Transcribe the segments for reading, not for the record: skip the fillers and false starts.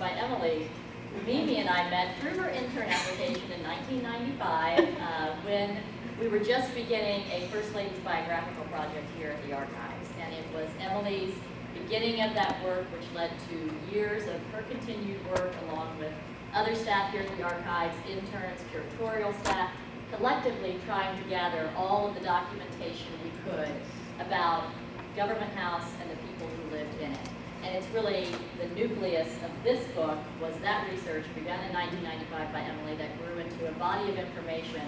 by Emily. Mimi and I met through her intern application in 1995 when we were just beginning a First Lady's biographical project here at the Archives. And it was Emily's beginning of that work which led to years of her continued work along with other staff here at the Archives, interns, curatorial staff, collectively trying to gather all of the documentation we could about Government House and the people who lived in it. And it's really the nucleus of this book was that research begun in 1995 by Emily that grew into a body of information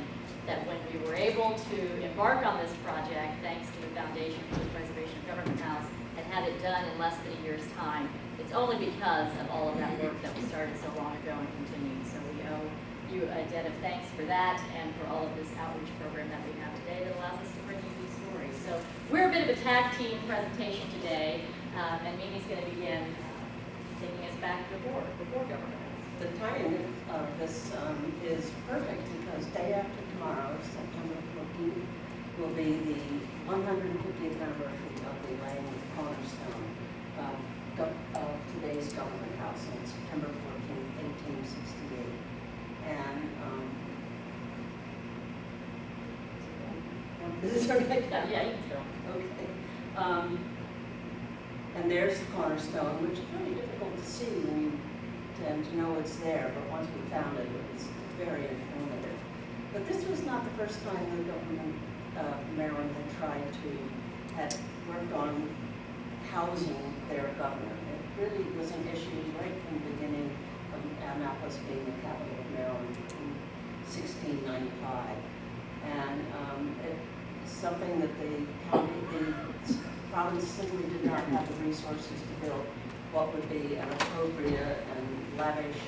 that when we were able to embark on this project, thanks to the Foundation for the Preservation of Government House, and have it done in less than a year's time, it's only because of all of that work that we started so long ago and continued. So we owe you a debt of thanks for that and for all of this outreach program that we have today that allows us to bring you these stories. So we're a bit of a tag team presentation today, and Mimi's going to begin taking us back before Government House. The timing of this is perfect because day after tomorrow, September 14th, will be the 150th anniversary of the laying of Cornerstone of today's Government House on September 14th, 1868. And is this okay? Yeah, you can film. Okay. And there's the Cornerstone, which is really difficult to see when you tend to know it's there, but once we found it, it was very informative. But this was not the first time the government of Maryland had worked on housing their governor. It really was an issue right from the beginning of Annapolis being the capital of Maryland in 1695. And it's something that the province simply did not have the resources to build what would be an appropriate and lavish,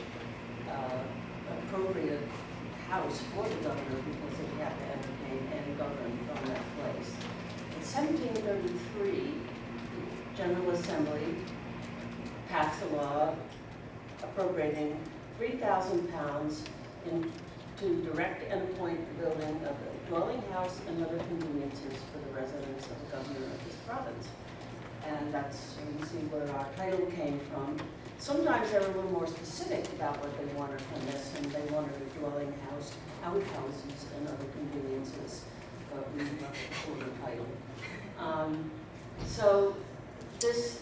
appropriate house for the governor because he had to entertain and govern from that place. In 1733, the General Assembly passed a law appropriating £3,000 to direct and appoint the building of a dwelling house and other conveniences for the residents of the governor of this province. And that's, you can see where our title came from. Sometimes they were a little more specific about what they wanted from this, and they wanted a dwelling house, outhouses, and other conveniences, but we left the fuller title. So this,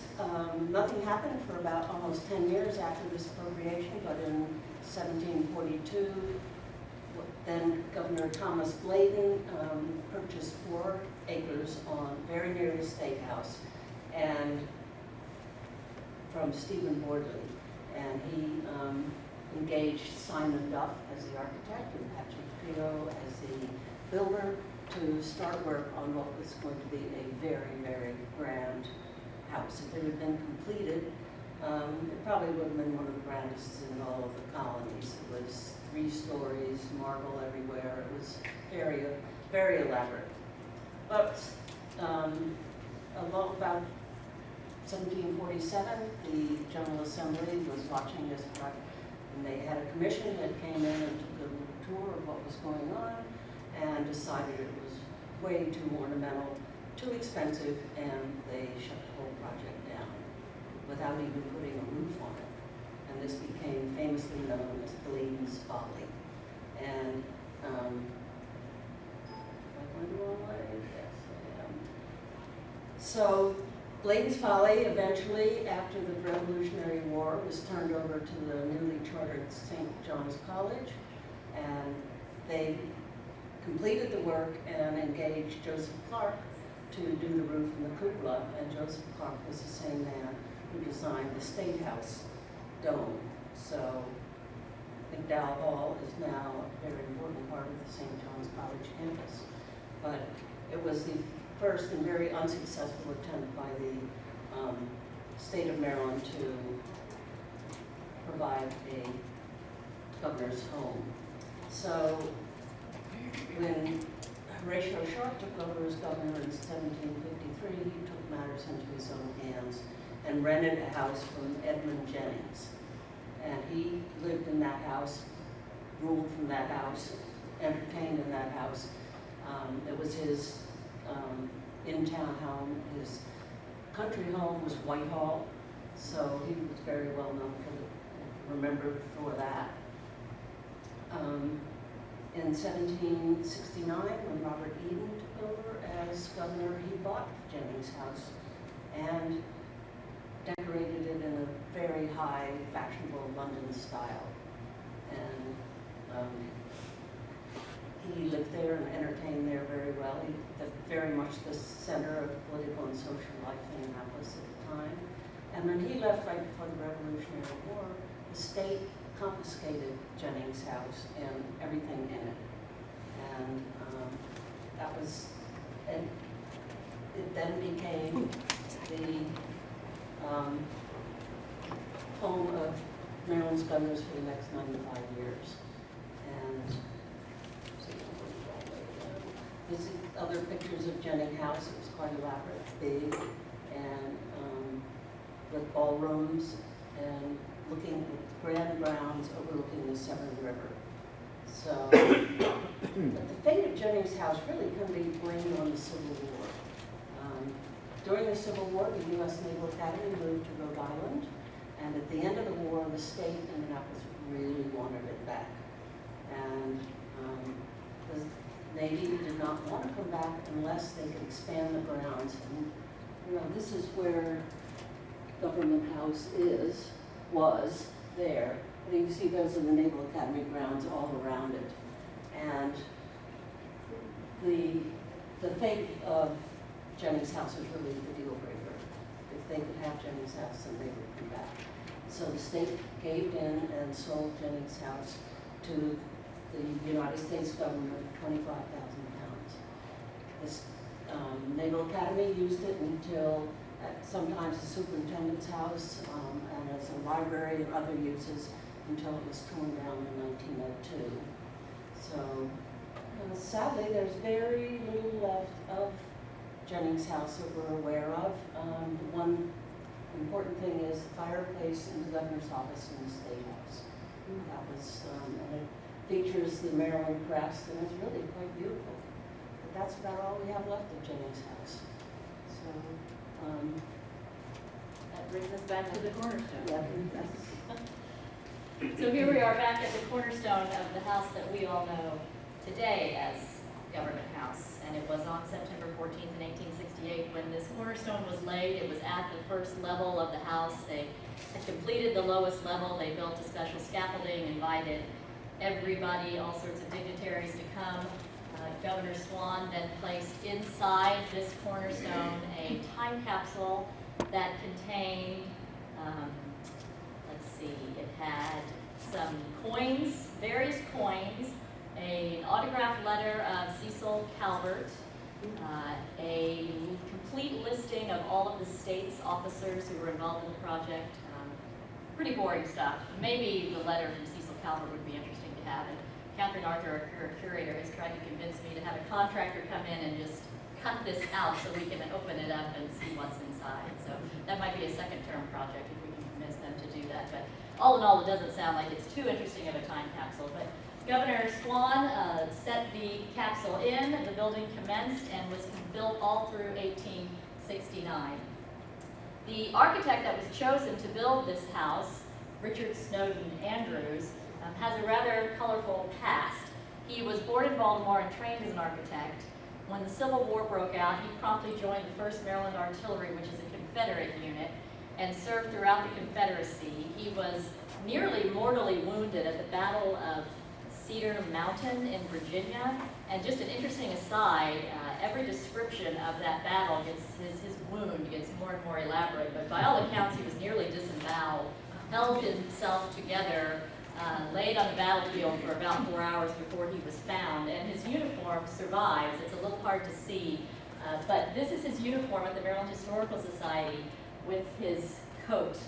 nothing happened for about almost 10 years after this appropriation, but in 1742, then Governor Thomas Bladen purchased 4 acres on very near the State House, and from Stephen Bordley, and he engaged Simon Duff as the architect and Patrick Trio as the builder to start work on what was going to be a very, very grand house. If it had been completed, it probably would have been one of the grandest in all of the colonies. It was 3 stories, marble everywhere. It was very, very elaborate. But about 1747, the General Assembly was watching this project, and they had a commission that came in and took a tour of what was going on and decided it was way too ornamental, too expensive, and they shut the whole project down without even putting a roof on it. And this became famously known as Bladen's Folly. And am I going the wrong way? Yes, I am. So Bladen's Folly eventually, after the Revolutionary War, was turned over to the newly chartered St. John's College, and they completed the work and engaged Joseph Clark to do the roof and the cupola, and Joseph Clark was the same man who designed the State House dome. So McDowell Hall is now a very important part of the St. John's College campus. But it was the first and very unsuccessful attempt by the state of Maryland to provide a governor's home. So when Horatio Sharp took over as governor in 1753, he took matters into his own hands and rented a house from Edmund Jennings. And he lived in that house, ruled from that house, entertained in that house. It was his in-town home. His country home was Whitehall, so he was very well known for remember before that. In 1769, when Robert Eden took over as governor, he bought Jennings House and decorated it in a very high, fashionable London style. And he lived there and entertained there very well. He was very much the center of political and social life in Annapolis at the time. And when he left right before the Revolutionary War, the state confiscated Jennings House and everything in it. And that was, and it then became the home of Maryland's governors for the next 95 years. And these are other pictures of Jennings House. It was quite elaborate, big, and with ballrooms and looking at grand grounds overlooking the Severn River. So, but the fate of Jennings House really can be blamed on the Civil War. During the Civil War, the U.S. Naval Academy moved to Rhode Island, and at the end of the war, the state and Annapolis really wanted it back. And the Navy did not want to come back unless they could expand the grounds. And you know, this is where Government House was there. And you can see those are the Naval Academy grounds all around it. And the fate of Jennings House was really the deal breaker. If they could have Jennings House, then they would come back. So the state caved in and sold Jennings House to the United States government for £25,000. This Naval Academy used it until sometimes the superintendent's house and as a library and other uses until it was torn down in 1902. So sadly, there's very little left of Jennings House that we're aware of. The one important thing is the fireplace in the governor's office in the State House. That was, and it features the Maryland crest, and it's really quite beautiful. But that's about all we have left of Jennings House. So, that brings us back to the cornerstone. yeah, So here we are back at the cornerstone of the house that we all know today as Government House. And it was on September 14th, 1868 when this cornerstone was laid. It was at the first level of the house. They had completed the lowest level. They built a special scaffolding, invited everybody, all sorts of dignitaries to come. Governor Swan then placed inside this cornerstone a time capsule that contained, let's see, it had some coins, various coins, an autographed letter of Cecil Calvert, a complete listing of all of the state's officers who were involved in the project. Pretty boring stuff. Maybe the letter from Cecil Calvert would be interesting to have. And Catherine Arthur, our curator, has tried to convince me to have a contractor come in and just cut this out so we can open it up and see what's inside. So that might be a second-term project if we can convince them to do that. But all in all, it doesn't sound like it's too interesting of a time capsule. But Governor Swan set the capsule in, the building commenced, and was built all through 1869. The architect that was chosen to build this house, Richard Snowden Andrews, has a rather colorful past. He was born in Baltimore and trained as an architect. When the Civil War broke out, he promptly joined the 1st Maryland Artillery, which is a Confederate unit, and served throughout the Confederacy. He was nearly mortally wounded at the Battle of Cedar Mountain in Virginia. And just an interesting aside, every description of that battle gets, his wound gets more and more elaborate, but by all accounts he was nearly disemboweled, held himself together, laid on the battlefield for about 4 hours before he was found, and his uniform survives. It's a little hard to see, but this is his uniform at the Maryland Historical Society with his coat,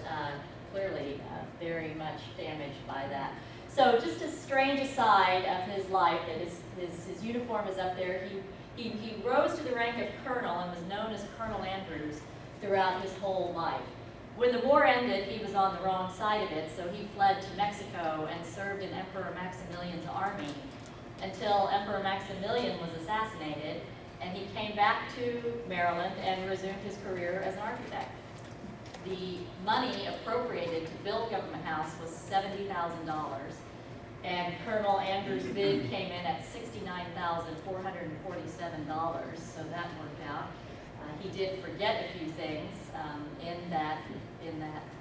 clearly very much damaged by that. So just a strange aside of his life, that his uniform is up there. He rose to the rank of colonel and was known as Colonel Andrews throughout his whole life. When the war ended, he was on the wrong side of it, so he fled to Mexico and served in Emperor Maximilian's army until Emperor Maximilian was assassinated, and he came back to Maryland and resumed his career as an architect. The money appropriated to build Government House house was $70,000. And Colonel Andrews' bid came in at $69,447, so that worked out. He did forget a few things in that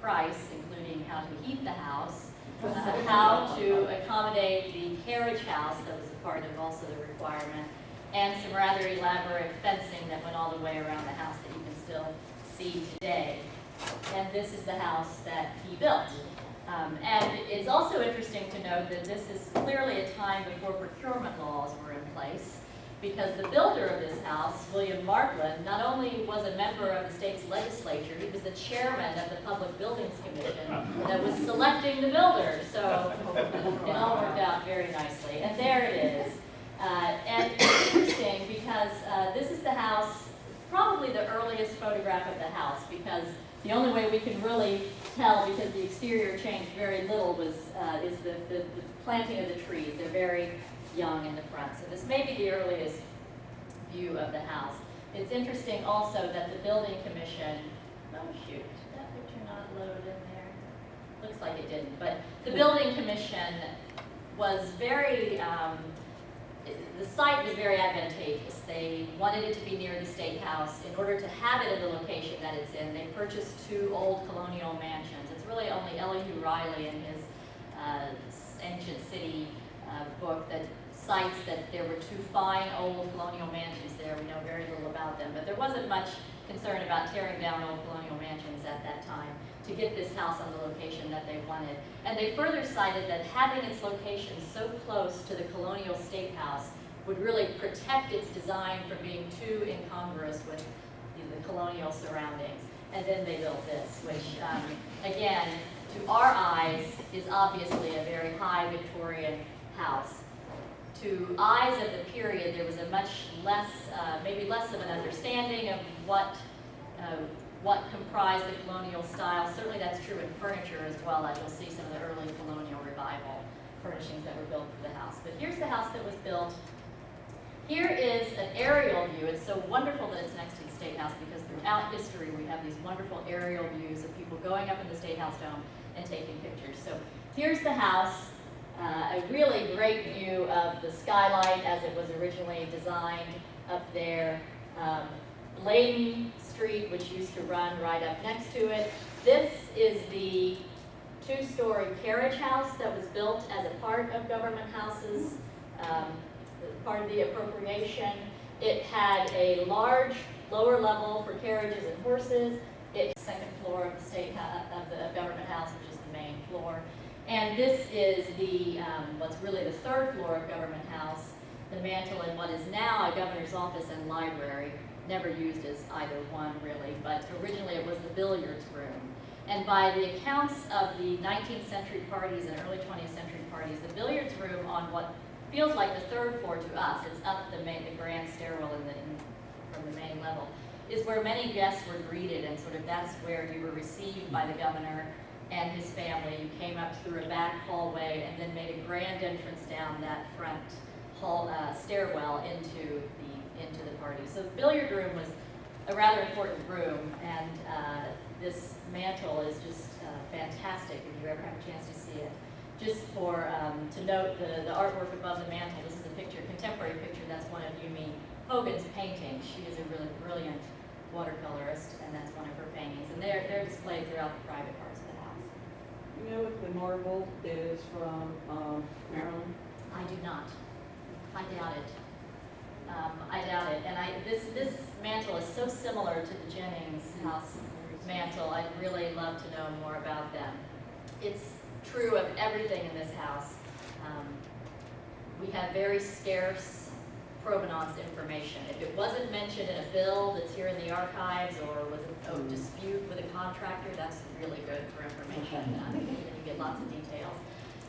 price, including how to heat the house, how to accommodate the carriage house that was a part of also the requirement, and some rather elaborate fencing that went all the way around the house that you can still see today. And this is the house that he built. And it's also interesting to note that this is clearly a time before procurement laws were in place, because the builder of this house, William Markland, not only was a member of the state's legislature, he was the chairman of the Public Buildings Commission that was selecting the builders. So it all worked out very nicely. And there it is. And it's interesting because this is the house, probably the earliest photograph of the house, because the only way we can really tell, because the exterior changed very little, is the planting of the trees. They're very young in the front. So this may be the earliest view of the house. It's interesting also that the building commission, oh shoot, did that picture not load in there? Looks like it didn't, but the building commission was very, the site was very advantageous. They wanted it to be near the State House. In order to have it in the location that it's in, they purchased 2 old colonial mansions. It's really only Elihu Riley in his Ancient City book that cites that there were 2 fine old colonial mansions there. We know very little about them, but there wasn't much concern about tearing down old colonial mansions at that time to get this house on the location that they wanted. And they further cited that having its location so close to the colonial State House would really protect its design from being too incongruous with the colonial surroundings. And then they built this, which, again, to our eyes, is obviously a very high Victorian house. To eyes of the period, there was a much less, maybe less of an understanding of what comprised the colonial style. Certainly that's true in furniture as well, as you'll see some of the early colonial revival furnishings that were built for the house. But here's the house that was built. Here is an aerial view. It's so wonderful that it's next to the State House, because throughout history we have these wonderful aerial views of people going up in the State House dome and taking pictures. So here's the house. A really great view of the skylight as it was originally designed up there. Elaine Street, which used to run right up next to it. This is the 2-story carriage house that was built as a part of government houses, part of the appropriation. It had a large lower level for carriages and horses. It's the 2nd floor of the government house, which is the main floor. And this is the what's really the 3rd floor of government house, the mantle in what is now a governor's office and library, never used as either one really, but originally it was the Billiards Room. And by the accounts of the 19th century parties and early 20th century parties, the Billiards Room on what feels like the 3rd floor to us, it's up the grand stairwell from the main level, is where many guests were greeted, and sort of that's where you were received by the governor and his family. You came up through a back hallway and then made a grand entrance down that front hall stairwell into the party. So the billiard room was a rather important room, and this mantle is just fantastic if you ever have a chance to see it. Just for to note the artwork above the mantle, this is a picture, contemporary picture. That's one of Yumi Hogan's paintings. She is a really brilliant watercolorist, and that's one of her paintings. And they're displayed throughout the private parts of the house. You know if the marble is from Maryland? I do not. I doubt it. I doubt it. And this mantle is so similar to the Jennings house mantle. I'd really love to know more about them. It's true of everything in this house. We have very scarce provenance information. If it wasn't mentioned in a bill that's here in the archives, or was a dispute with a contractor, that's really good for information. You get lots of details.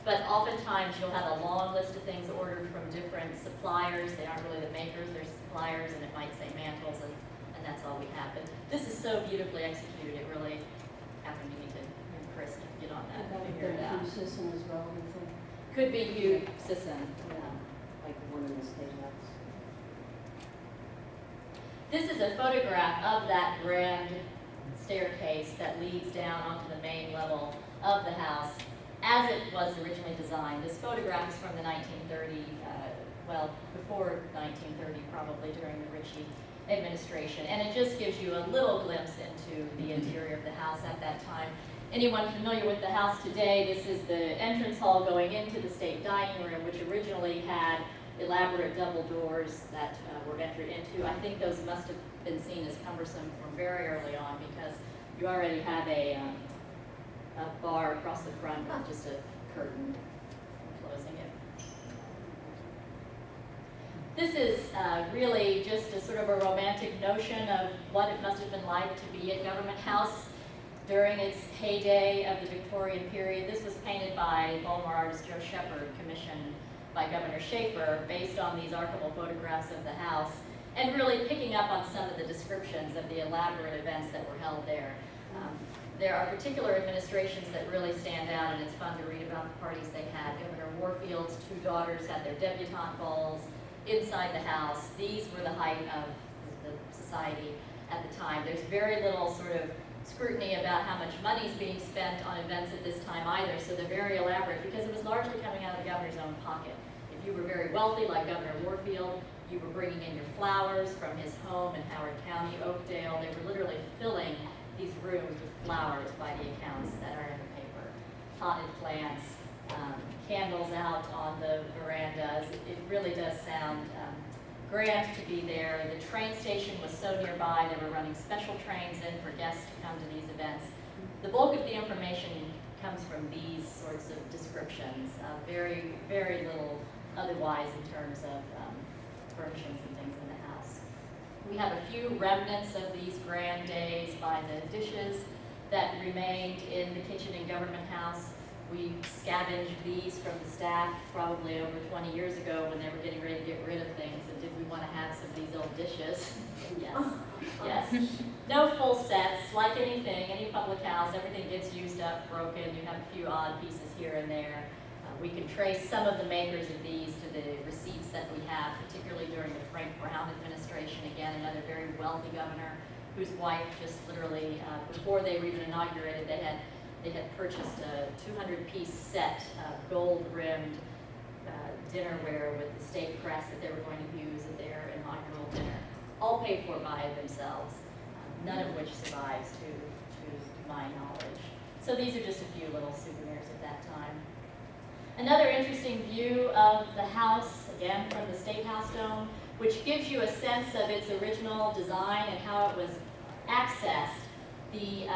But oftentimes you'll have a long list of things ordered from different suppliers. They aren't really the makers, they're suppliers, and it might say mantles, and that's all we have. But this is so beautifully executed, it really happened to me to Chris to get on that and figure it out. Hugh Sisson as well, you think? Could be Hugh Sisson. Like the one in the State House. This is a photograph of that grand staircase that leads down onto the main level of the house. as it was originally designed. This photograph is from the 1930, well, before 1930, probably during the Ritchie administration, and it just gives you a little glimpse into the interior of the house at that time. Anyone familiar with the house today, this is the entrance hall going into the state dining room, which originally had elaborate double doors that were entered into. I think those must have been seen as cumbersome from very early on, because you already have a bar across the front with just a curtain closing it. This is really just a sort of a romantic notion of what it must have been like to be at Government House during its heyday of the Victorian period. This was painted by Baltimore artist Joe Shepard, commissioned by Governor Schaefer, based on these archival photographs of the house, and really picking up on some of the descriptions of the elaborate events that were held there. There are particular administrations that really stand out, and it's fun to read about the parties they had. Governor Warfield's two daughters had their debutante balls inside the house. These were the height of the society at the time. There's very little sort of scrutiny about how much money is being spent on events at this time either, so they're very elaborate because it was largely coming out of the governor's own pocket. If you were very wealthy, like Governor Warfield, you were bringing in your flowers from his home in Howard County, Oakdale. They were literally filling these rooms with flowers by the accounts that are in the paper. Potted plants, candles out on the verandas. It really does sound grand to be there. The train station was so nearby, they were running special trains in for guests to come to these events. The bulk of the information comes from these sorts of descriptions. Very, very little otherwise in terms of furnishings and things in the house. We have a few remnants of these grand days by the dishes that remained in the kitchen in Government House. We scavenged these from the staff probably over 20 years ago when they were getting ready to get rid of things, and did we want to have some of these old dishes? Yes, yes. No full sets, like anything, any public house, everything gets used up, broken. You have a few odd pieces here and there. We can trace some of the makers of these to the receipts that we have, particularly during the Frank Brown administration. Again, another very wealthy governor whose wife just literally, before they were even inaugurated, they had purchased a 200-piece set of gold-rimmed dinnerware with the state crest that they were going to use at their inaugural dinner, all paid for by themselves, none of which survives to my knowledge. So these are just a few little souvenirs at that time. Another interesting view of the house, again from the State House dome, which gives you a sense of its original design and how it was accessed. The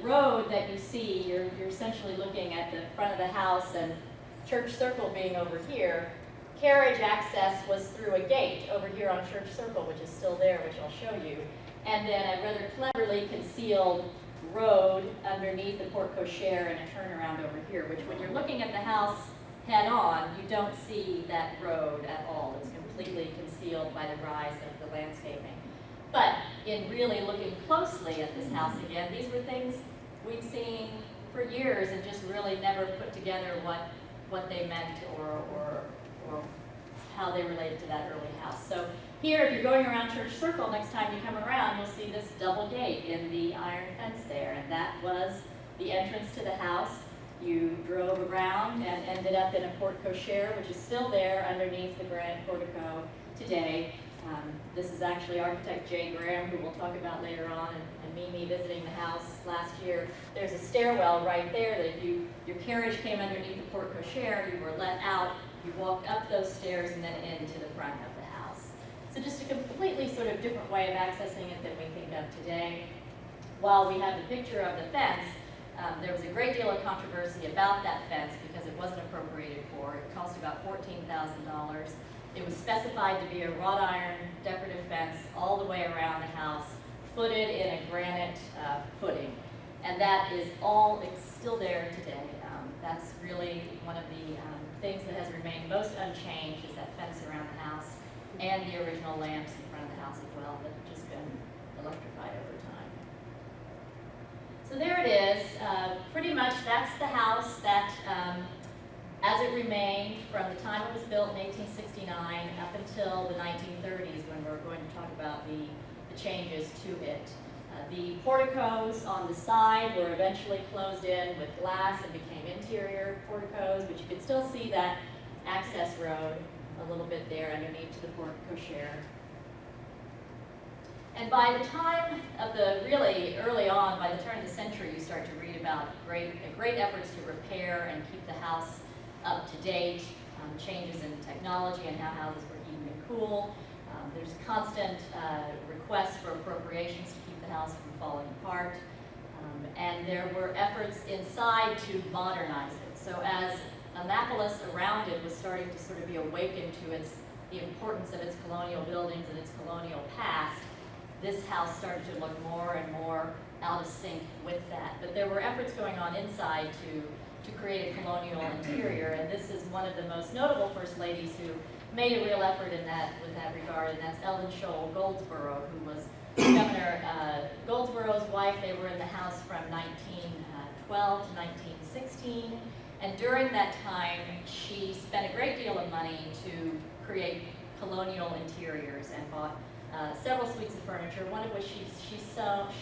road that you see, you're essentially looking at the front of the house and Church Circle being over here. Carriage access was through a gate over here on Church Circle, which is still there, which I'll show you. And then a rather cleverly concealed road underneath the porte cochere and a turnaround over here, which when you're looking at the house head on, you don't see that road at all. It's completely concealed by the rise of the landscaping. But in really looking closely at this house again, these were things we'd seen for years and just really never put together what they meant or how they related to that early house. So here, if you're going around Church Circle, next time you come around, you'll see this double gate in the iron fence there, and that was the entrance to the house. You drove around and ended up in a porte cochere, which is still there underneath the grand portico today. This is actually architect Jay Graham, who we'll talk about later on, and Mimi visiting the house last year. There's a stairwell right there that if your carriage came underneath the porte cochere, you were let out, you walked up those stairs and then into the front of the house. So just a completely sort of different way of accessing it than we think of today. While we have the picture of the fence, there was a great deal of controversy about that fence because it wasn't appropriated for. It cost about $14,000. It was specified to be a wrought iron decorative fence all the way around the house, footed in a granite footing. And that is all still there today. That's really one of the things that has remained most unchanged is that fence around the house and the original lamps in front of the house as well that have just been electrified over time. So there it is. Pretty much that's the house that as it remained from the time it was built in 1869 up until the 1930s when we're going to talk about the changes to it. The porticos on the side were eventually closed in with glass and became interior porticos, but you can still see that access road a little bit there underneath to the portico share. And by the time of the really early on, by the turn of the century, you start to read about great efforts to repair and keep the house up to date, changes in technology and how houses were heated and cool. There's constant requests for appropriations to keep the house from falling apart. And there were efforts inside to modernize it. So as Annapolis around it was starting to sort of be awakened to the importance of its colonial buildings and its colonial past, this house started to look more and more out of sync with that. But there were efforts going on inside to create a colonial interior, and this is one of the most notable first ladies who made a real effort in that with that regard, and that's Ellen Scholl Goldsborough, who was Governor Goldsborough's wife. They were in the House from 1912 to 1916, and during that time, she spent a great deal of money to create colonial interiors and bought several suites of furniture, one of which she's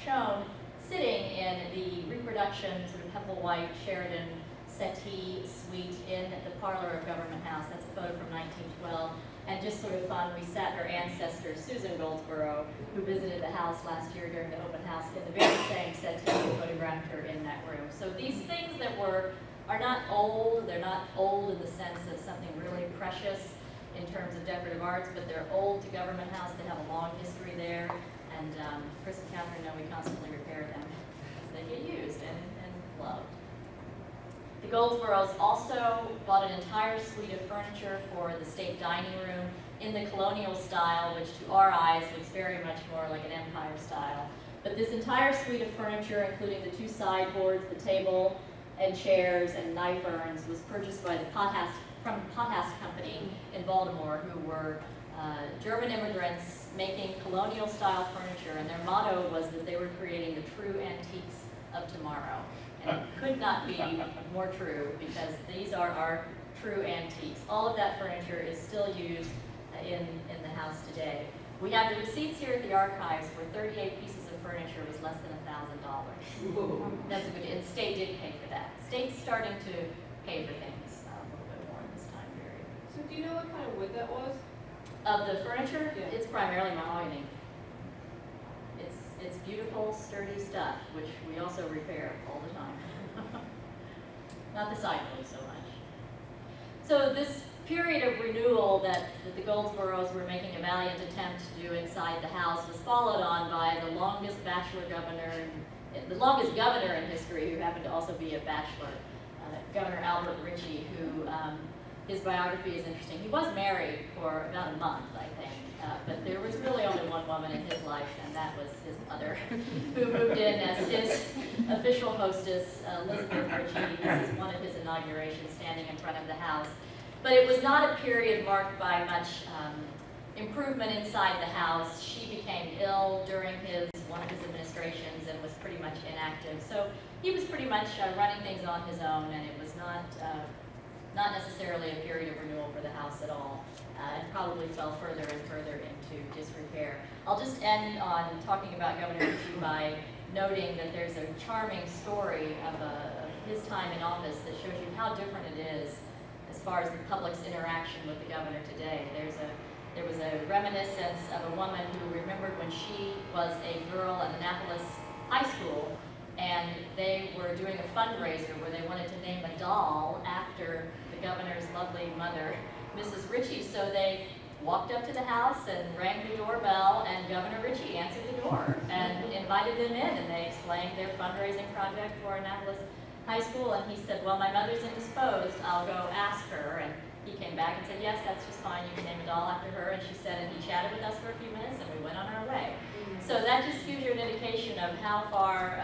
shown sitting in the reproduction sort of Hepplewhite Sheridan settee suite in the parlor of Government House. That's a photo from 1912. And just sort of fun, we sat her ancestor, Susan Goldsborough, who visited the house last year during the open house, in the very same settee and photographed her in that room. So these things that are not old, they're not old in the sense of something really precious in terms of decorative arts, but they're old to Government House. They have a long history there. And Chris and Catherine know we constantly repair them because they get used and loved. The Goldsboroughs also bought an entire suite of furniture for the state dining room in the colonial style, which to our eyes looks very much more like an empire style. But this entire suite of furniture, including the two sideboards, the table and chairs and knife urns, was purchased by the from the Pothouse Company in Baltimore, who were German immigrants making colonial style furniture, and their motto was that they were creating the true antiques of tomorrow. And it could not be more true, because these are our true antiques. All of that furniture is still used in the house today. We have the receipts here at the archives for 38 pieces of furniture was less than $1,000. That's a good, and the state did pay for that. State's starting to pay for things a little bit more in this time period. So do you know what kind of wood that was? Of the furniture, Yeah. It's primarily mahogany. It's beautiful, sturdy stuff, which we also repair all the time. Not the sideboard so much. So this period of renewal that the Goldsboroughs were making a valiant attempt to do inside the house was followed on by the longest governor in history, who happened to also be a bachelor, Governor Albert Ritchie, who his biography is interesting. He was married for about a month, I think. But there was really only one woman in his life, and that was his mother, who moved in as his official hostess, Elizabeth Ritchie. This is one of his inaugurations, standing in front of the house. But it was not a period marked by much improvement inside the house. She became ill during one of his administrations and was pretty much inactive. So he was pretty much running things on his own, and it was not necessarily a period of renewal for the house at all. It probably fell further and further into disrepair. I'll just end on talking about Governor Ritchie by noting that there's a charming story of his time in office that shows you how different it is as far as the public's interaction with the governor today. There was a reminiscence of a woman who remembered when she was a girl at Annapolis High School, and they were doing a fundraiser where they wanted to name a doll after the governor's lovely mother, Mrs. Ritchie. So they walked up to the house and rang the doorbell, and Governor Ritchie answered the door and invited them in, and they explained their fundraising project for Annapolis High School, and he said, well, my mother's indisposed, I'll go ask her. And he came back and said, yes, that's just fine, you can name a doll after her. And she said, and he chatted with us for a few minutes, and we went on our way. So that just gives you an indication of how far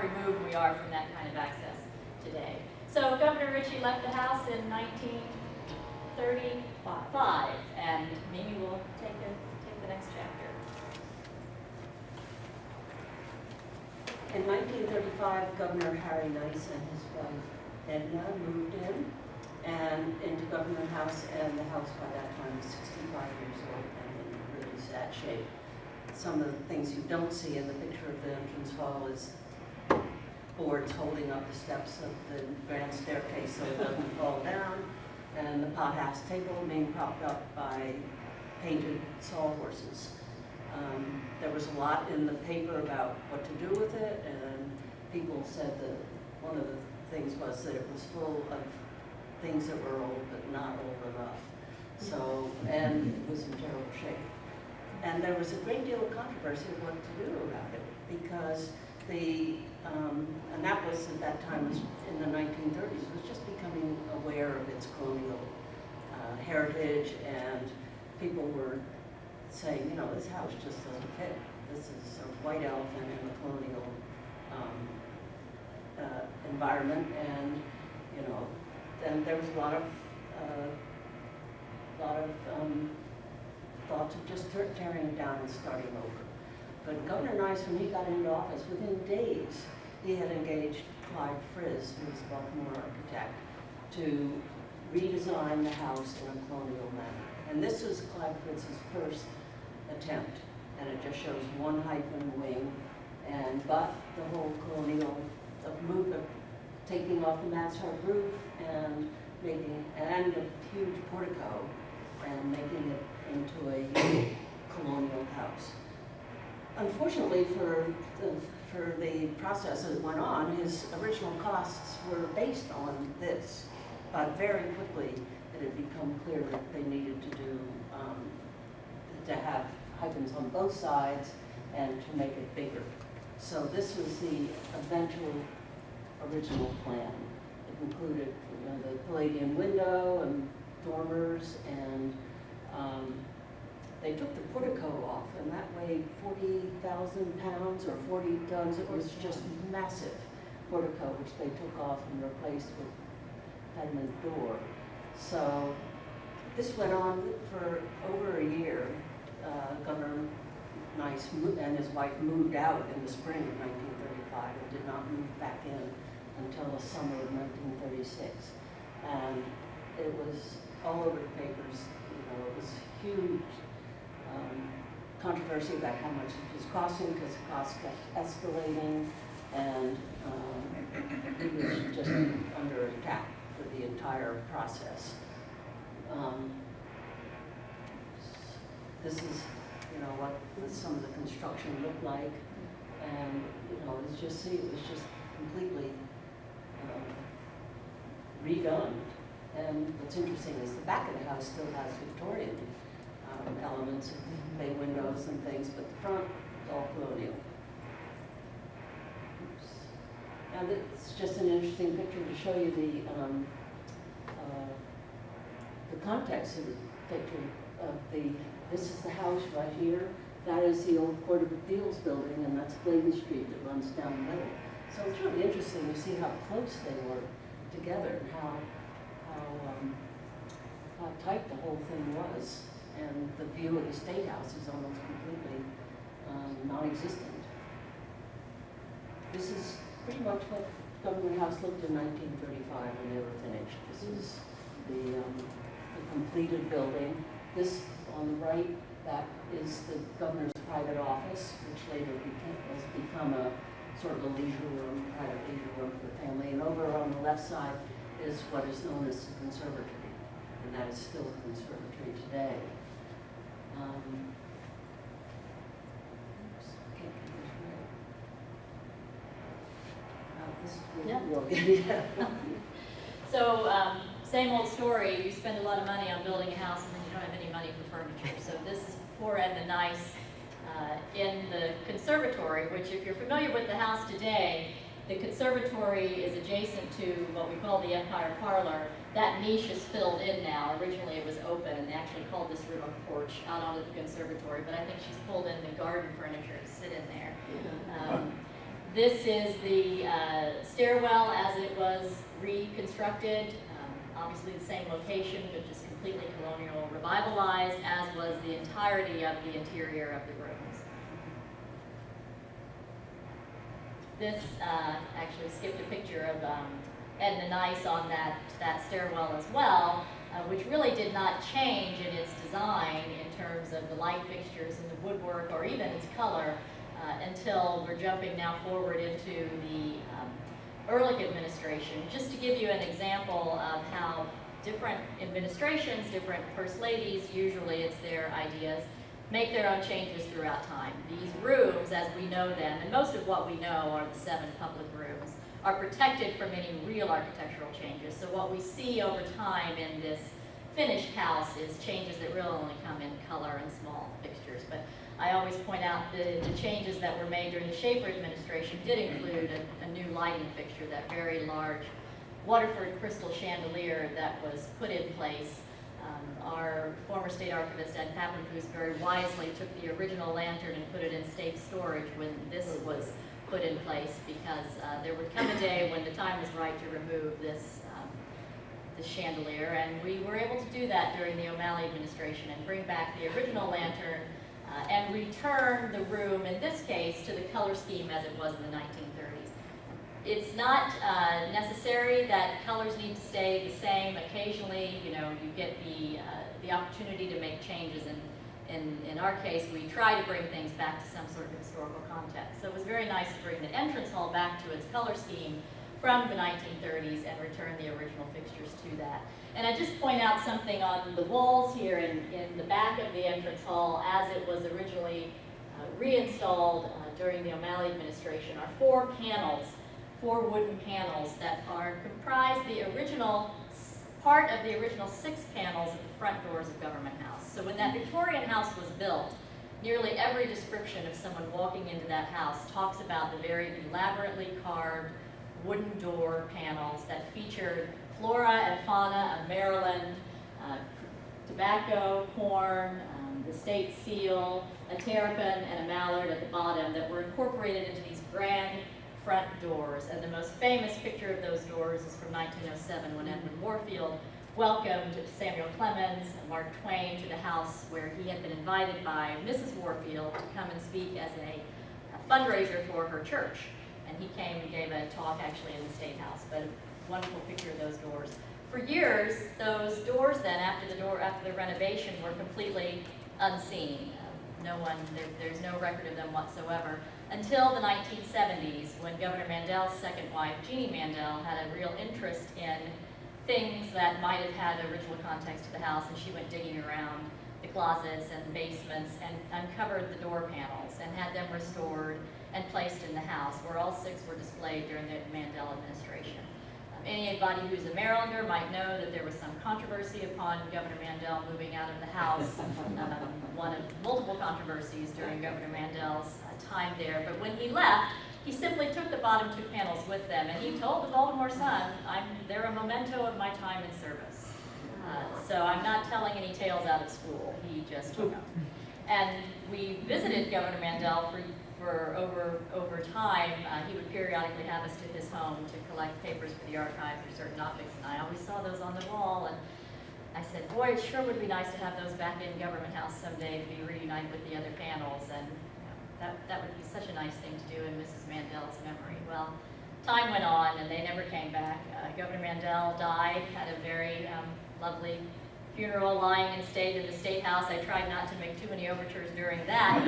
removed we are from that kind of access today. So Governor Ritchie left the house in 1935, and Mimi will take the next chapter. In 1935, Governor Harry Nice and his wife Edna moved in and into Government House, and the house by that time was 65 years old and in really sad shape. some of the things you don't see in the picture of the entrance hall is boards holding up the steps of the grand staircase so it doesn't fall down, and the pothouse table being propped up by painted sawhorses. There was a lot in the paper about what to do with it, and people said that one of the things was that it was full of things that were old but not old enough. So, and it was in terrible shape. And there was a great deal of controversy of what to do about it, because and that was at that time, was in the 1930s, it was just becoming aware of its colonial heritage, and people were saying, you know, this house just doesn't fit. This is a white elephant in a colonial environment, and you know, then there was a lot of thoughts of just tearing it down and starting over. But Governor Nice, when he got into office, within days, he had engaged Clyde Frizz, who was a Baltimore architect, to redesign the house in a colonial manner. And this was Clyde Frizz's first attempt, and it just shows one hyphen wing, but the whole colonial movement, taking off the mansard roof and a huge portico and making it into a colonial house. Unfortunately for the process as it went on, his original costs were based on this, but very quickly it had become clear that they needed to have hyphens on both sides and to make it bigger. So this was the eventual original plan. It included, you know, the Palladian window and dormers, and they took the portico off, and that weighed 40,000 pounds or 40 tons. It was just massive portico, which they took off and replaced with pediment door. So this went on for over a year. Governor Nice and his wife moved out in the spring of 1935 and did not move back in until the summer of 1936. And it was all over the papers. You know, it was huge controversy about how much it was costing, because the costs kept escalating, and he was just under attack for the entire process. This is, you know, what some of the construction looked like, and you know, it was just completely redone. And what's interesting is the back of the house still has Victorian elements, bay windows and things, but the front is all colonial. Oops. And it's just an interesting picture to show you the context of the picture of this is the house right here. That is the old Court of Appeals building, and that's Bladen Street that runs down the middle. So it's really interesting to see how close they were together and how tight the whole thing was. And the view of the State House is almost completely non-existent. This is pretty much what Government House looked in 1935 when they were finished. This is the completed building. This on the right, that is the governor's private office, which later has become a sort of a leisure room, private leisure room for the family. And over on the left side is what is known as the Conservatory, and that is still the Conservatory today. Oops, I can't get this right. This is really yeah. So, same old story, you spend a lot of money on building a house and then you don't have any money for furniture. So this is poor Edna Nice in the Conservatory, which if you're familiar with the house today, the Conservatory is adjacent to what we call the Empire Parlor. That niche is filled in now. Originally it was open, and they actually called this room a porch out onto the Conservatory, but I think she's pulled in the garden furniture to sit in there. This is the stairwell as it was reconstructed. Obviously the same location, but just completely colonial, revitalized, as was the entirety of the interior of the rooms. This actually skipped a picture of and the nice on that stairwell as well, which really did not change in its design in terms of the light fixtures and the woodwork or even its color until we're jumping now forward into the Ehrlich Administration. Just to give you an example of how different administrations, different first ladies, usually it's their ideas, make their own changes throughout time. These rooms, as we know them, and most of what we know are the 7 public rooms, are protected from any real architectural changes. So what we see over time in this finished house is changes that really only come in color and small fixtures. But I always point out the changes that were made during the Schaefer administration did include a new lighting fixture, that very large Waterford crystal chandelier that was put in place. Our former state archivist, Ed Pappenfuss, very wisely took the original lantern and put it in safe storage when this was put in place, because there would come a day when the time was right to remove this chandelier, and we were able to do that during the O'Malley administration and bring back the original lantern and return the room, in this case, to the color scheme as it was in the 1930s. It's not necessary that colors need to stay the same. Occasionally, you know, you get the opportunity to make changes, and in our case, we try to bring things back to some sort of historical context. So it was very nice to bring the entrance hall back to its color scheme from the 1930s and return the original fixtures to that. And I just point out something on the walls here in the back of the entrance hall as it was originally reinstalled during the O'Malley administration are 4 panels, 4 wooden panels that comprise the original part of the original 6 panels at the front doors of Government House. So when that Victorian house was built, nearly every description of someone walking into that house talks about the very elaborately carved wooden door panels that featured flora and fauna of Maryland, tobacco, corn, the state seal, a terrapin, and a mallard at the bottom that were incorporated into these grand front doors. And the most famous picture of those doors is from 1907 when Edward Warfield welcomed Samuel Clemens and Mark Twain to the house where he had been invited by Mrs. Warfield to come and speak as a fundraiser for her church. And he came and gave a talk actually in the State House, but a wonderful picture of those doors. For years, those doors then, after the renovation, were completely unseen. There's no record of them whatsoever, until the 1970s, when Governor Mandel's second wife, Jeannie Mandel, had a real interest in things that might have had original context to the house, and she went digging around the closets and basements and uncovered the door panels and had them restored and placed in the house, where all 6 were displayed during the Mandel administration. Anybody who's a Marylander might know that there was some controversy upon Governor Mandel moving out of the house, one of multiple controversies during Governor Mandel's time there. But when he left, he simply took the bottom 2 panels with them, and he told the Baltimore Sun, they're a memento of my time in service. So I'm not telling any tales out of school. He just took them. And we visited Governor Mandel for over time. He would periodically have us to his home to collect papers for the archives or certain objects, and I always saw those on the wall, and I said, boy, it sure would be nice to have those back in Government House someday to be reunited with the other panels, and that would be such a nice thing to do in Mrs. Mandel's memory. Well, time went on, and they never came back. Governor Mandel died, had a very lovely funeral lying in state in the State House. I tried not to make too many overtures during that.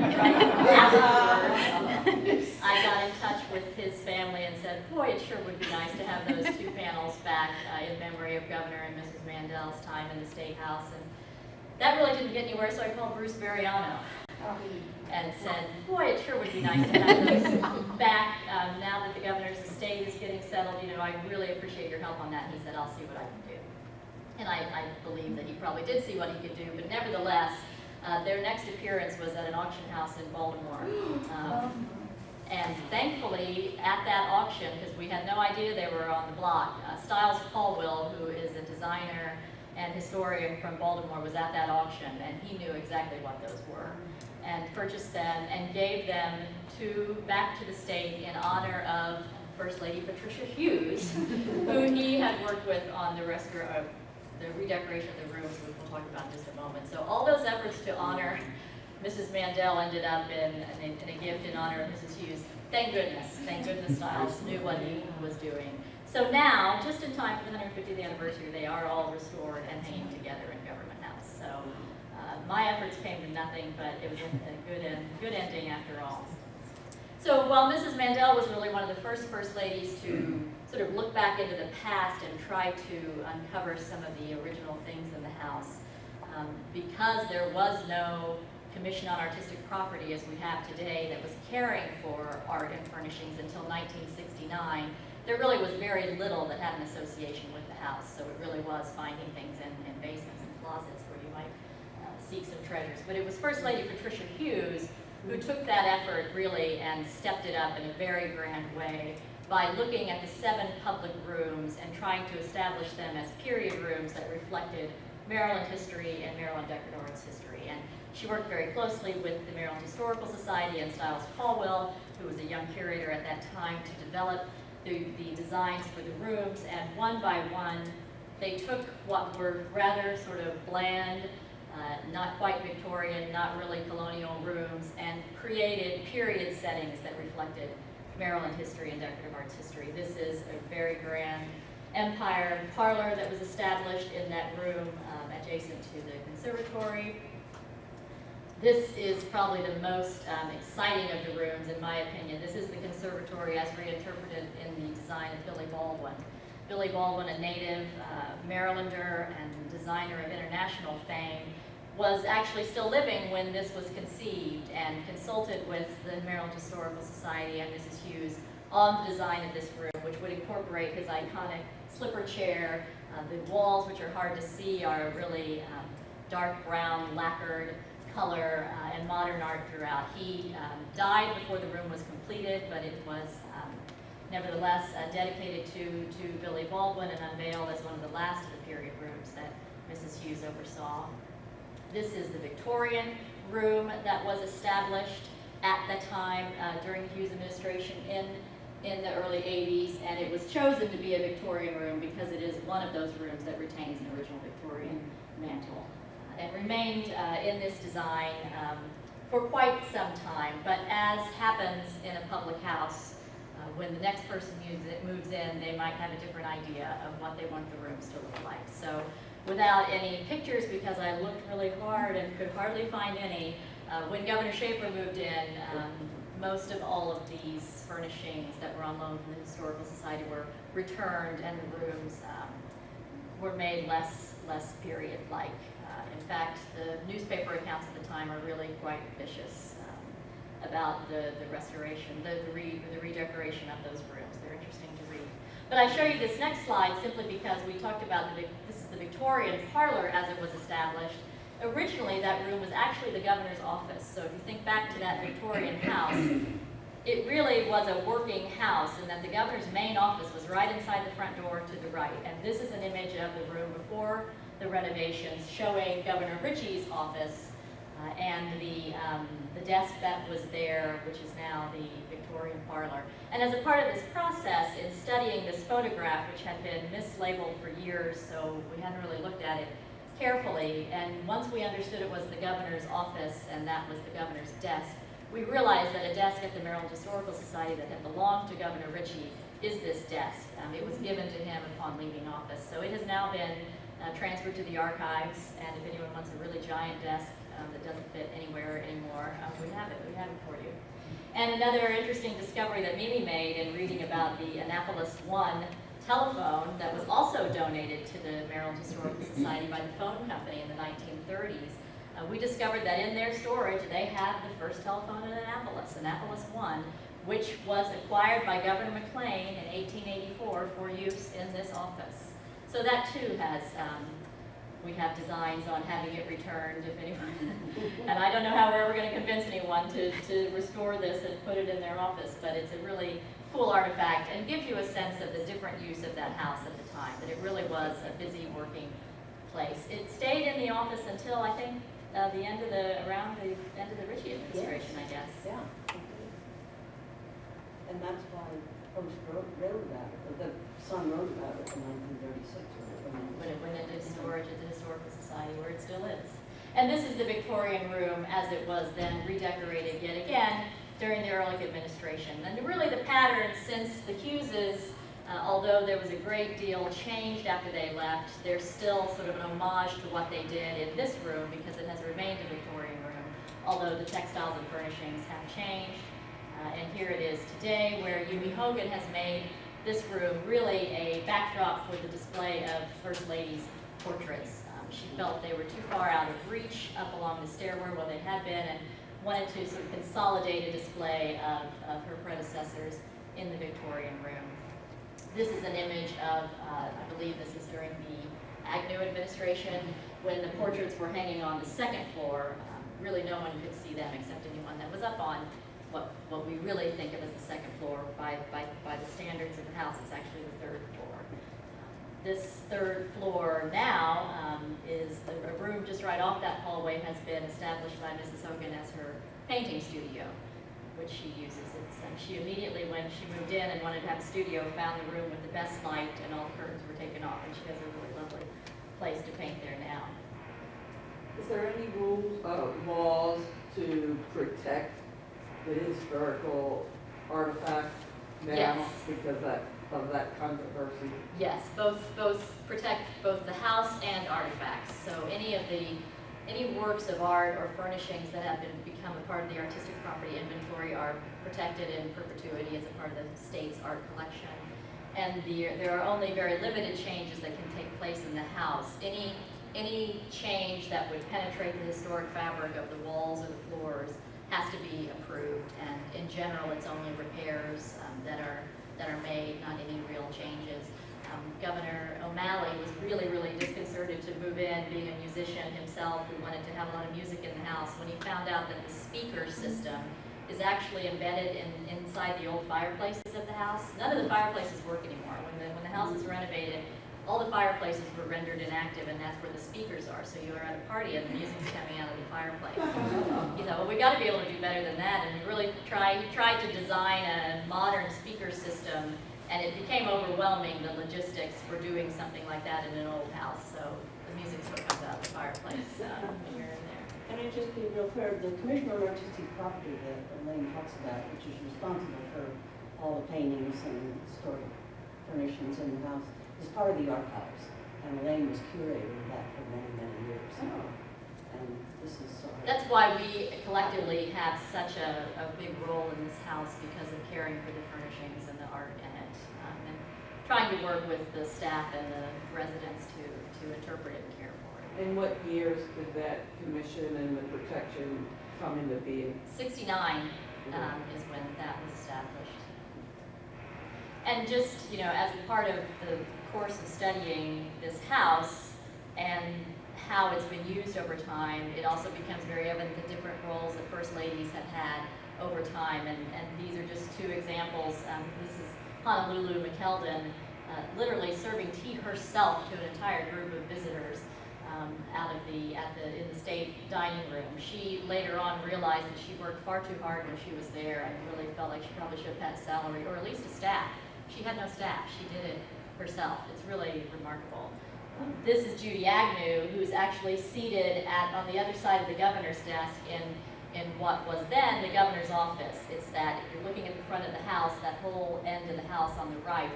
I got in touch with his family and said, boy, it sure would be nice to have those 2 panels back in memory of Governor and Mrs. Mandel's time in the State House. And that really didn't get anywhere, so I called Bruce Veriano and said, boy, it sure would be nice to have those back now that the governor's estate is getting settled. You know, I really appreciate your help on that. And he said, I'll see what I can do. And I believe that he probably did see what he could do, but nevertheless, their next appearance was at an auction house in Baltimore. And thankfully, at that auction, because we had no idea they were on the block, Stiles Caldwell, who is a designer and historian from Baltimore, was at that auction, and he knew exactly what those were, and purchased them and gave them back to the state in honor of First Lady Patricia Hughes, who he had worked with on the redecoration of the rooms, which we'll talk about in just a moment. So all those efforts to honor Mrs. Mandel ended up in a gift in honor of Mrs. Hughes. Thank goodness Stiles knew what he was doing. So now, just in time for the 150th anniversary, they are all restored and hanging together in Government House. So my efforts came to nothing, but it was a good ending after all. So while Mrs. Mandel was really one of the first ladies to sort of look back into the past and try to uncover some of the original things in the house, because there was no Commission on Artistic Property as we have today that was caring for art and furnishings until 1969, there really was very little that had an association with the house. So it really was finding things in basements and closets where you might seek some treasures. But it was First Lady Patricia Hughes who took that effort really and stepped it up in a very grand way by looking at the 7 public rooms and trying to establish them as period rooms that reflected Maryland history and Maryland Decorative Arts history. And she worked very closely with the Maryland Historical Society and Styles Caldwell, who was a young curator at that time, to develop the designs for the rooms. And one by one, they took what were rather sort of bland, not quite Victorian, not really colonial rooms, and created period settings that reflected Maryland history and decorative arts history. This is a very grand Empire parlor that was established in that room adjacent to the Conservatory. This is probably the most exciting of the rooms, in my opinion. This is the Conservatory as reinterpreted in the design of Billy Baldwin. Billy Baldwin, a native Marylander and designer of international fame, was actually still living when this was conceived and consulted with the Maryland Historical Society and Mrs. Hughes on the design of this room, which would incorporate his iconic slipper chair. The walls, which are hard to see, are really dark brown lacquered color and modern art throughout. He died before the room was completed, but it was nevertheless dedicated to Billy Baldwin and unveiled as one of the last of the period rooms that Mrs. Hughes oversaw. This is the Victorian room that was established at the time during the Hughes administration in the early 80s, and it was chosen to be a Victorian room because it is one of those rooms that retains an original Victorian mantel. And remained in this design for quite some time, but as happens in a public house, when the next person moves in, they might have a different idea of what they want the rooms to look like. So without any pictures, because I looked really hard and could hardly find any, when Governor Schaefer moved in, most of all of these furnishings that were on loan from the Historical Society were returned, and the rooms were made less period-like. In fact, the newspaper accounts at the time are really quite vicious about the restoration, the redecoration of those rooms. They're interesting to read. But I show you this next slide simply because we talked about this is the Victorian Parlor as it was established. Originally, that room was actually the governor's office. So if you think back to that Victorian house, it really was a working house, and that the governor's main office was right inside the front door to the right. And this is an image of the room before the renovations, showing Governor Ritchie's office and the desk that was there, which is now the Victorian Parlor. And as a part of this process, in studying this photograph, which had been mislabeled for years, so we hadn't really looked at it carefully, and once we understood it was the governor's office and that was the governor's desk, we realized that a desk at the Maryland Historical Society that had belonged to Governor Ritchie is this desk. It was given to him upon leaving office. So it has now been transferred to the archives, and if anyone wants a really giant desk that doesn't fit anywhere anymore, we have it for you. And another interesting discovery that Mimi made in reading about the Annapolis One telephone that was also donated to the Maryland Historical Society by the phone company in the 1930s, we discovered that in their storage they had the first telephone in Annapolis One, which was acquired by Governor McLean in 1884 for use in this office. So that too has, we have designs on having it returned if anyone, and I don't know how we're ever going to convince anyone to restore this and put it in their office, but it's a really cool artifact and gives you a sense of the different use of that house at the time, that it really was a busy working place. It stayed in the office until I think around the end of the Ritchie administration, yes. I guess. Yeah. And that's why Post wrote about it, the son wrote about it in 1936. When it went into storage at the Historical Society, where it still is. And this is the Victorian room as it was then redecorated yet again during the Ehrlich Administration. And really the pattern since the Hugheses Although there was a great deal changed after they left, there's still sort of an homage to what they did in this room because it has remained a Victorian room, although the textiles and furnishings have changed. And here it is today, where Yumi Hogan has made this room really a backdrop for the display of First Lady's portraits. She felt they were too far out of reach up along the stairway where they had been, and wanted to sort of consolidate a display of her predecessors in the Victorian room. This is an image of, I believe this is during the Agnew administration, when the portraits were hanging on the second floor. Really no one could see them except anyone that was up on what we really think of as the second floor by the standards of the house. It's actually the third floor. This third floor now is a room just right off that hallway has been established by Mrs. Hogan as her painting studio, which she uses. She immediately, when she moved in and wanted to have a studio, found the room with the best light and all the curtains were taken off, and she has a really lovely place to paint there now. Is there any rules, laws to protect the historical artifact now Yes. because of that controversy? Yes, both protect both the house and artifacts. So any works of art or furnishings that have become a part of the artistic property inventory are protected in perpetuity as a part of the state's art collection. And there are only very limited changes that can take place in the house. Any change that would penetrate the historic fabric of the walls or the floors has to be approved. And in general, it's only repairs that are made, not any real changes. Governor O'Malley was really, really disconcerted to move in, being a musician himself who wanted to have a lot of music in the house, when he found out that the speaker system is actually embedded inside the old fireplaces of the house. None of the fireplaces work anymore. When the house was renovated, all the fireplaces were rendered inactive, and that's where the speakers are. So you are at a party and the music's coming out of the fireplace. You know, well, we got to be able to do better than that, and we really tried to design a modern speaker system. And it became overwhelming, the logistics for doing something like that in an old house. So the music sort of comes out of the fireplace when you're in there. And it just be real clear, the Commissioner on Artistic Property that Elaine talks about, which is responsible for all the paintings and historic furnishings in the house, is part of the archives. And Elaine was curator of that for many, many years. And this is That's why we collectively have such a big role in this house, because of caring for the furnishings and the art in it. And trying to work with the staff and the residents to interpret it and care for it. In what years did that commission and the protection come into being? 69 is when that was established. And just, you know, as a part of the course of studying this house and how it's been used over time, it also becomes very evident the different roles that First Ladies have had over time. And these are just two examples. This is Honolulu McKeldin literally serving tea herself to an entire group of visitors in the state dining room. She later on realized that she worked far too hard when she was there and really felt like she probably should have had a salary or at least a staff. She had no staff. She did it herself. It's really remarkable. This is Judy Agnew, who's actually seated on the other side of the governor's desk in what was then the governor's office. It's that, if you're looking at the front of the house, that whole end of the house on the right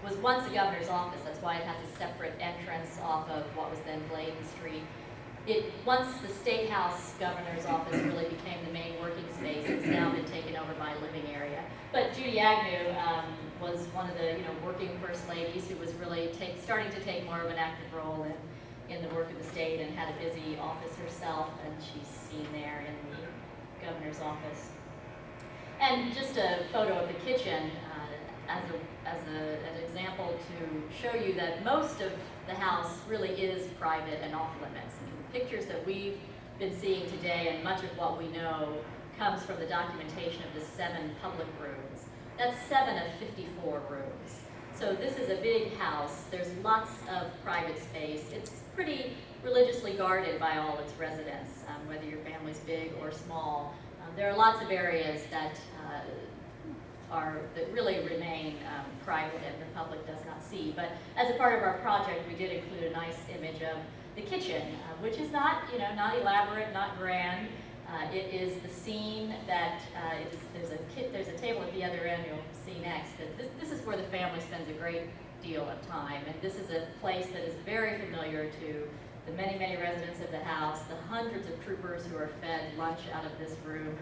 was once the governor's office. That's why it has a separate entrance off of what was then Bladen Street. Once the State House governor's office really became the main working space, it's now been taken over by a living area. But Judy Agnew was one of the working first ladies who was really starting to take more of an active role in the work of the state, and had a busy office herself, and she's seen there in the governor's office. And just a photo of the kitchen as an example to show you that most of the house really is private and off limits. I mean, the pictures that we've been seeing today, and much of what we know, comes from the documentation of the 7 public rooms. That's 7 of 54 rooms. So this is a big house. There's lots of private space. It's pretty religiously guarded by all its residents, whether your family's big or small. There are lots of areas that really remain private and the public does not see. But as a part of our project, we did include a nice image of the kitchen, which is not elaborate, not grand, It is the scene that there's a table at the other end you'll see next. This is where the family spends a great deal of time, and this is a place that is very familiar to the many, many residents of the house, the hundreds of troopers who are fed lunch out of this room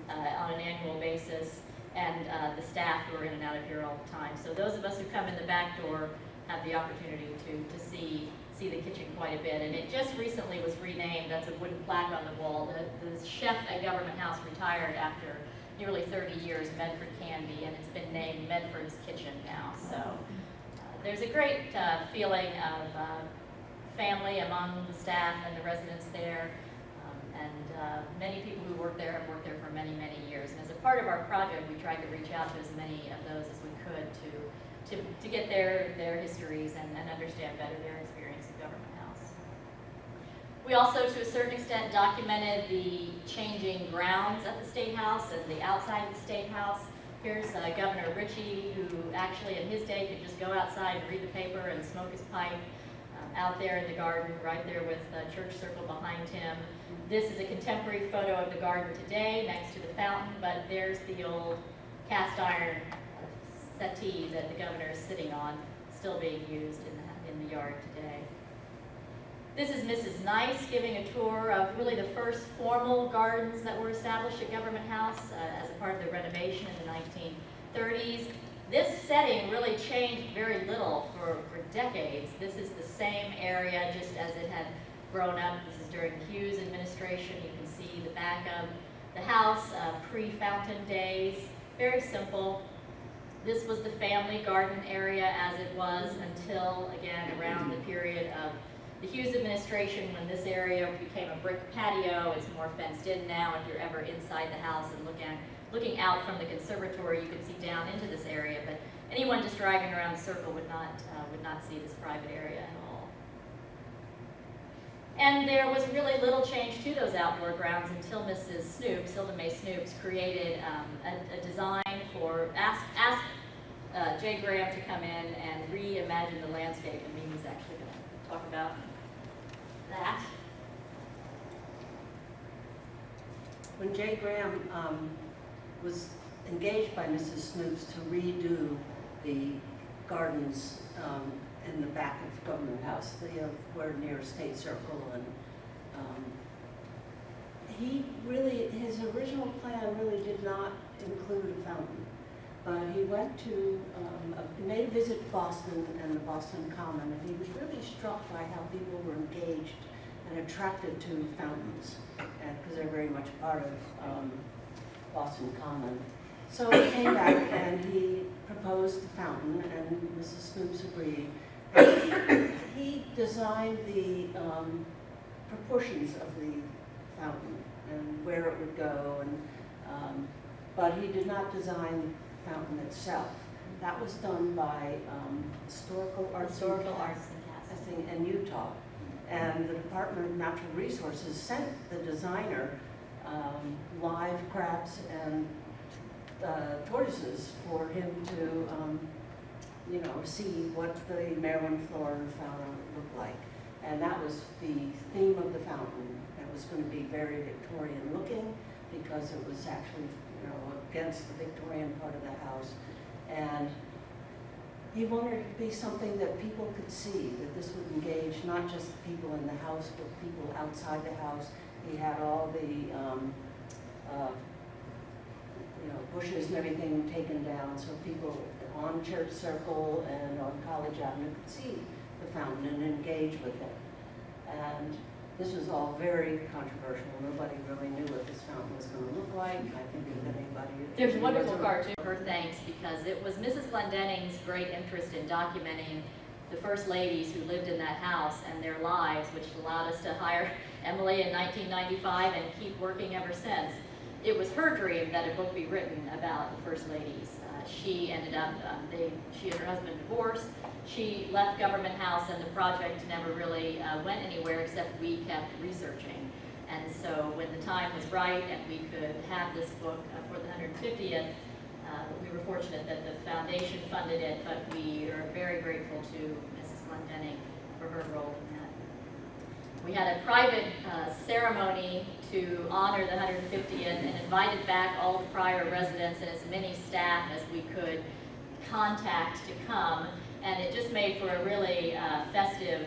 on an annual basis, and the staff who are in and out of here all the time. So those of us who come in the back door have the opportunity to see the kitchen quite a bit. And it just recently was renamed. That's a wooden plaque on the wall. The chef at Government House retired after nearly 30 years, Medford Canby, and it's been named Medford's Kitchen now. So there's a great feeling of family among the staff and the residents there. Many people who work there have worked there for many, many years. And as a part of our project, we tried to reach out to as many of those as we could to get their histories and understand better their experience in Government House. We also, to a certain extent, documented the changing grounds at the State House and the outside of the State House. Here's Governor Ritchie, who actually in his day could just go outside and read the paper and smoke his pipe out there in the garden, right there with Church Circle behind him. This is a contemporary photo of the garden today next to the fountain, but there's the old cast iron settee that the governor is sitting on, still being used in the yard today. This is Mrs. Nice giving a tour of really the first formal gardens that were established at Government House as a part of the renovation in the 1930s. This setting really changed very little for decades. This is the same area just as it had grown up. This is during Hughes administration. You can see the back of the house, pre-fountain days, very simple. This was the family garden area as it was until, again, around the period of the Hughes administration, when this area became a brick patio. It's more fenced in now. If you're ever inside the house and looking out from the conservatory, you can see down into this area, but anyone just driving around the circle would not see this private area at all. And there was really little change to those outdoor grounds until Mrs. Snoops, Hilda Mae Snoops, created a design for, asked Jay Graham to come in and reimagine the landscape, and Mimi's actually going to talk about that. When Jay Graham was engaged by Mrs. Snoops to redo the gardens in the back of Government House, where near State Circle, and his original plan really did not include a fountain. But he went to, made a visit to Boston and the Boston Common, and he was really struck by how people were engaged and attracted to fountains, because they're very much part of Boston Common. So he came back and he proposed the fountain, and Mrs. Snoops agreed. And he designed the proportions of the fountain and where it would go, and but he did not design the fountain itself. That was done by Historical Arts and Casting in Utah. And the Department of Natural Resources sent the designer live crabs and tortoises for him to, see what the Maryland flora and fauna looked like. And that was the theme of the fountain. It was going to be very Victorian looking because it was actually, against the Victorian part of the house. And he wanted it to be something that people could see, that this would engage not just the people in the house, but people outside the house. He had all the bushes and everything taken down so people on Church Circle and on College Avenue could see the fountain and engage with it. And this was all very controversial. Nobody really knew what this fountain was going to look like. I think if anybody... There's a wonderful cartoon for her thanks, because it was Mrs. Glendenning's great interest in documenting the first ladies who lived in that house and their lives, which allowed us to hire Emily in 1995 and keep working ever since. It was her dream that a book be written about the first ladies. She ended up, she and her husband divorced. She left Government House, and the project never really went anywhere except we kept researching. And so when the time was right and we could have this book for the 150th, we were fortunate that the foundation funded it, but we are very grateful to Mrs. Glendenning for her role in that. We had a private ceremony to honor the 150th and invited back all the prior residents and as many staff as we could contact to come, and it just made for a really festive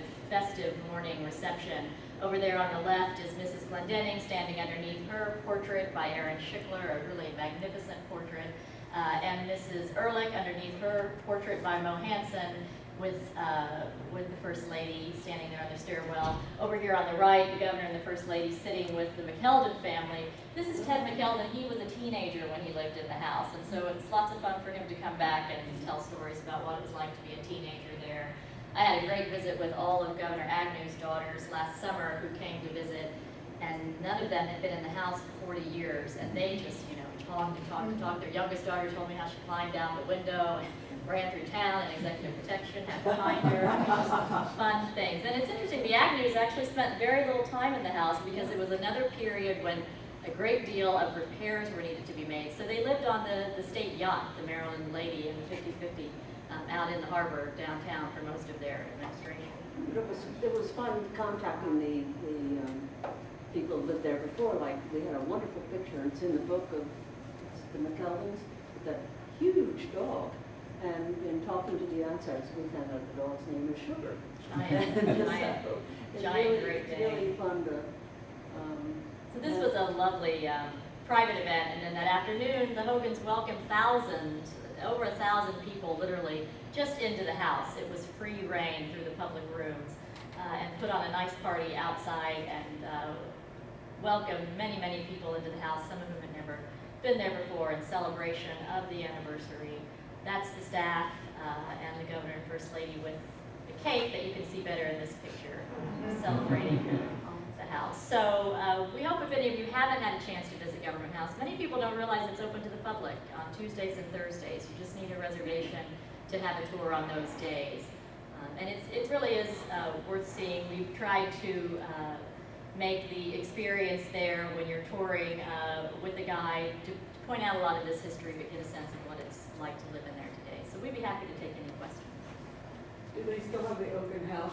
morning reception. Over there on the left is Mrs. Glendenning standing underneath her portrait by Aaron Schickler, a really magnificent portrait, and Mrs. Ehrlich underneath her portrait by Mo Hansen, with the First Lady standing there on the stairwell. Over here on the right, the Governor and the First Lady sitting with the McKeldin family. This is Ted McKeldin. He was a teenager when he lived in the house, and so it's lots of fun for him to come back and tell stories about what it was like to be a teenager there. I had a great visit with all of Governor Agnew's daughters last summer who came to visit, and none of them had been in the house for 40 years, and they just, you know, talked and talked and talked. Their youngest daughter told me how she climbed down the window and ran through town in executive protection, had behind her, fun things. And it's interesting, the Agnews actually spent very little time in the house because it was another period when a great deal of repairs were needed to be made. So they lived on the state yacht, the Maryland Lady, in the 50-50, out in the harbor downtown for most of their administration. But it was fun contacting the people who lived there before. Like, we had a wonderful picture, and it's in the book of the McKeldins, that huge dog. And in talking to the outsiders, we found out the dog's name is Sugar. Giant Great Dane. It's really fun to. So this was a lovely private event, and then that afternoon, the Hogans welcomed over 1,000 people, literally, just into the house. It was free reign through the public rooms, and put on a nice party outside, and welcomed many, many people into the house, some of whom had never been there before, in celebration of the anniversary. That's the staff and the Governor and First Lady with the cake that you can see better in this picture, celebrating the house. So we hope if any of you haven't had a chance to visit Government House, many people don't realize it's open to the public on Tuesdays and Thursdays. You just need a reservation to have a tour on those days. And it really is worth seeing. We've tried to make the experience there when you're touring with the guide to point out a lot of this history, but get a sense of what it's like to live in there today. So we'd be happy to take any questions. Do they still have the open house?